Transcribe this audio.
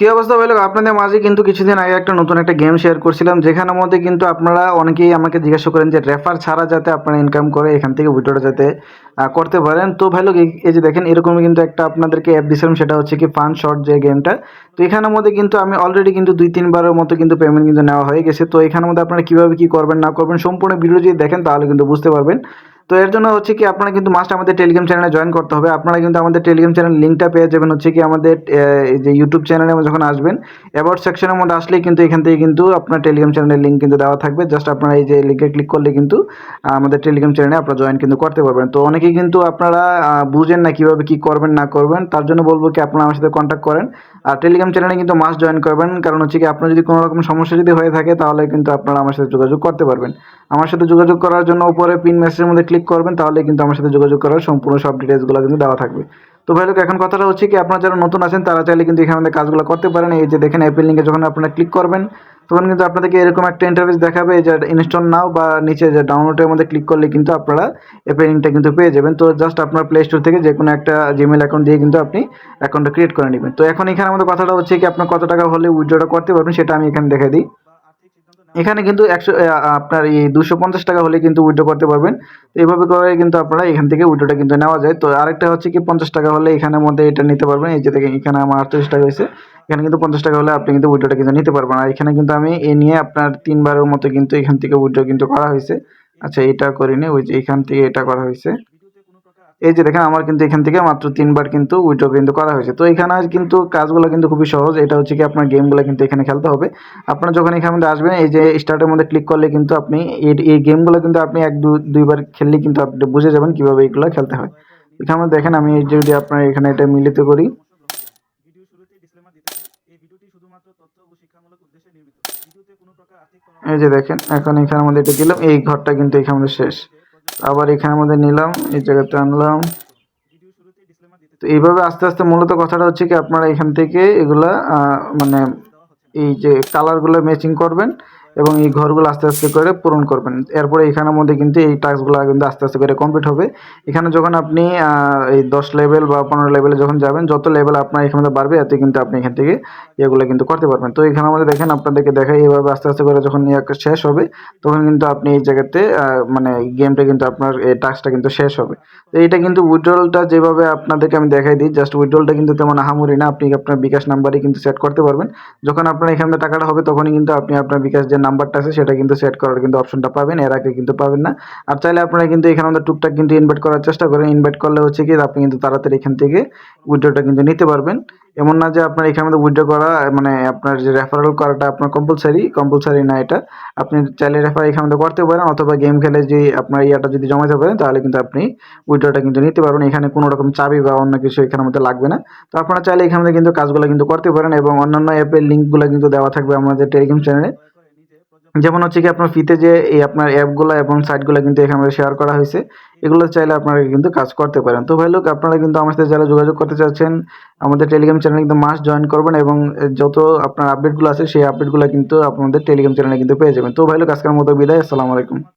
কি অবস্থা ভাই লোক, আপনাদের মাঝে কিন্তু কিছুদিন আগে একটা নতুন একটা গেম শেয়ার করছিলাম, যেখানের মধ্যে কিন্তু আপনারা অনেকেই আমাকে জিজ্ঞাসা করেন যে রেফার ছাড়া যাতে আপনারা ইনকাম করে এখান থেকে ভিডিওটা যাতে করতে পারেন। তো ভাই লোক, এই যে দেখেন এরকমই কিন্তু একটা আপনাদেরকে অ্যাপ দিয়েছিলাম, সেটা হচ্ছে কি ফান শট যে গেমটা। তো এখানের মধ্যে কিন্তু আমি অলরেডি কিন্তু 2-3 বারের মতো কিন্তু পেমেন্ট কিন্তু নেওয়া হয়ে গেছে। তো এখানের মধ্যে আপনারা কীভাবে কী করবেন না করবেন সম্পূর্ণ ভিডিও যদি দেখেন তাহলে কিন্তু বুঝতে পারবেন। তো এর জন্য হচ্ছে কি আপনারা কিন্তু মাস্ট আমাদের টেলিগ্রাম চ্যানেলে জয়েন করতে হবে। আপনারা কিন্তু আমাদের টেলিগ্রাম চ্যানেল লিঙ্কটা পেয়ে যাবেন হচ্ছে কি আমাদের এই যে ইউটিউব চ্যানেলে যখন আসবেন, অ্যাবাউট সেকশনের মধ্যে আসলেই কিন্তু এখান থেকে কিন্তু আপনার টেলিগ্রাম চ্যানেলের লিঙ্ক কিন্তু দেওয়া থাকবে। জাস্ট আপনারা এই যে লিঙ্কে ক্লিক করলে কিন্তু আমাদের টেলিগ্রাম চ্যানেলে আপনারা জয়েন কিন্তু করতে পারবেন। তো অনেকেই কিন্তু আপনারা বুঝেন না কীভাবে কী করবেন না করবেন, তার জন্য বলবো কি আপনারা আমার সাথে কন্ট্যাক্ট করেন। আর টেলিগ্রাম চ্যানেলে কিন্তু মাস্ট জয়েন করবেন, কারণ হচ্ছে কি আপনার যদি কোনো রকম সমস্যা যদি হয়ে থাকে তাহলে কিন্তু আপনারা আমার সাথে যোগাযোগ করতে পারবেন। আমার সাথে যোগাযোগ করার জন্য উপরে পিন মেসেজের মধ্যে ক্লিক করবেন, তাহলে কিন্তু আমার সাথে যোগাযোগ করার সম্পূর্ণ সব ডিটেলসগুলো কিন্তু দেওয়া থাকবে। তো ভাই লোক, এখন কথাটা হচ্ছে কি আপনারা যারা নতুন আছেন তারা চাইলে কিন্তু এখানে আমাদের কাজগুলো করতে পারেন। এই যে দেখেন অ্যাপের লিঙ্কে যখন আপনারা ক্লিক করবেন তখন কিন্তু আপনাদেরকে এরকম একটা ইন্টারফেস দেখাবে যে ইনস্টল নাও, বা নিচে যে ডাউনলোডের মধ্যে ক্লিক করলে কিন্তু আপনারা অ্যাপের লিঙ্কটা কিন্তু পেয়ে যাবেন। তো জাস্ট আপনার প্লে স্টোর থেকে যে কোনো একটা জিমেল অ্যাকাউন্ট দিয়ে কিন্তু আপনি অ্যাকাউন্টটা ক্রিয়েট করে নেবেন। তো এখন এখানে আমাদের কথাটা হচ্ছে কি আপনার কত টাকা হলে উইথড্রটা করতে পারবেন সেটা আমি এখানে দেখাই দিই। এখানে কিন্তু 100 আপনার এই 250 টাকা হলে কিন্তু উইথড্র করতে পারবেন। তো এইভাবে করে কিন্তু আপনারা এখান থেকে উইথড্রটা কিন্তু নেওয়া যায়। তো আরেকটা হচ্ছে কি 50 টাকা হলে এখানের মধ্যে এটা নিতে পারবেন। এই যে দেখেন এখানে আমার 38 টাকা হয়েছে। এখানে কিন্তু 50 টাকা হলে আপনি কিন্তু উইথড্রটা কিন্তু নিতে পারবেন। আর এখানে কিন্তু আমি এ নিয়ে আপনার 3 বারের মতো কিন্তু এখান থেকে উইথড্র কিন্তু করা হয়েছে। আচ্ছা, এটা করিনি, ওই যে এখান থেকে এটা করা হয়েছে। এই যে দেখেন আমার কিন্তু এখান থেকে মাত্র 3 বার কিন্তু উইথড্র কিন্তু করা হয়েছে। তো এখানে কিন্তু কাজগুলো কিন্তু খুবই সহজ। এটা হচ্ছে কি আপনার গেমগুলো কিন্তু এখানে খেলতে হবে। আপনারা যখন এখানের মধ্যে আসবেন এই যে স্টার্টের মধ্যে ক্লিক করলে কিন্তু আপনি এই গেমগুলো কিন্তু আপনি 1-2 বার খেললেই কিন্তু আপনি বুঝে যাবেন কিভাবে এগুলো খেলতে হয়। এখানে দেখেন আমি এই যে যদি আপনার এখানে এটা মিলিত করি, এই যে দেখেন এখন এখানের মধ্যে এটা দিলাম, এই ঘরটা কিন্তু এখানের মধ্যে শেষ। আবার এখানের মধ্যে নিলাম, এই জায়গাতে আনলাম। তো এইভাবে আস্তে আস্তে মূলত কথাটা হচ্ছে কি আপনারা এখান থেকে এগুলা মানে এই যে কালারগুলো ম্যাচিং করবেন এবং এই ঘরগুলো আস্তে আস্তে করে পূরণ করবেন। এরপরে এখানের মধ্যে কিন্তু এই টাস্কগুলো কিন্তু আস্তে আস্তে করে কমপ্লিট হবে। এখানে যখন আপনি এই 10 লেভেল বা 15 লেভেলে যখন যাবেন, যত লেভেল আপনার এখানে বাড়বে এতে কিন্তু আপনি এখান থেকে এগুলো কিন্তু করতে পারবেন। তো এখানের মধ্যে দেখেন আপনাদেরকে দেখাই, এইভাবে আস্তে আস্তে করে যখন শেষ হবে তখন কিন্তু আপনি এই জায়গাতে মানে গেমটা কিন্তু আপনার এই টাস্কটা কিন্তু শেষ হবে। তো এইটা কিন্তু উইথড্রলটা যেভাবে আপনাদেরকে আমি দেখাই দিই, জাস্ট উইথড্রলটা কিন্তু তেমন আহামরি না, আপনি আপনার বিকাশ নাম্বারই কিন্তু সেট করতে পারবেন। যখন আপনার এখানে টাকাটা হবে তখনই কিন্তু আপনি আপনার বিকাশ যে নাম্বারটা আছে সেটা কিন্তু সেট করার কিন্তু অপশনটা পাবেন, এর আগে কিন্তু পাবেন না। আর চাইলে আপনারা কিন্তু এখানে আমাদের টুকটাক কিন্তু ইনভাইট করার চেষ্টা করেন। ইনভাইট করলে হচ্ছে কি আপনি কিন্তু তাড়াতাড়ি এখান থেকে উইথড্রটা কিন্তু নিতে পারবেন। এমন না যে আপনার এখানে মধ্যে উইথড্র করা মানে আপনার যে রেফারেল করাটা আপনার কম্পালসারি না এটা। আপনি চাইলে রেফার এখানে মধ্যে করতে পারেন, অথবা গেম খেলে যে আপনার ইয়াটা যদি জমাতে পারেন তাহলে কিন্তু আপনি উইথড্রটা কিন্তু নিতে পারবেন। এখানে কোনো রকম চাবি বা অন্য কিছু এখানের মধ্যে লাগবে না। তো আপনারা চাইলে এখানে মধ্যে কিন্তু কাজগুলো কিন্তু করতে পারেন, এবং অন্যান্য অ্যাপের লিঙ্কগুলো কিন্তু দেওয়া থাকবে আমাদের টেলিগ্রাম চ্যানেলে। যেমন হচ্ছে কি আপনার ফিতে যে এই আপনার অ্যাপগুলো এবং সাইটগুলো কিন্তু এখানে শেয়ার করা হয়েছে, এগুলো চাইলে আপনারা কিন্তু কাজ করতে পারেন। তো ভাই লোক, আপনারা কিন্তু আমার সাথে যারা যোগাযোগ করতে চাচ্ছেন আমাদের টেলিগ্রাম চ্যানেলে কিন্তু মাস্ট জয়েন করবেন, এবং যত আপনার আপডেটগুলো আছে সেই আপডেটগুলো কিন্তু আপনাদের টেলিগ্রাম চ্যানেলে কিন্তু পেয়ে যাবেন। তো ভাই লোক, আজকের মতো বিদায়, আসসালামু আলাইকুম।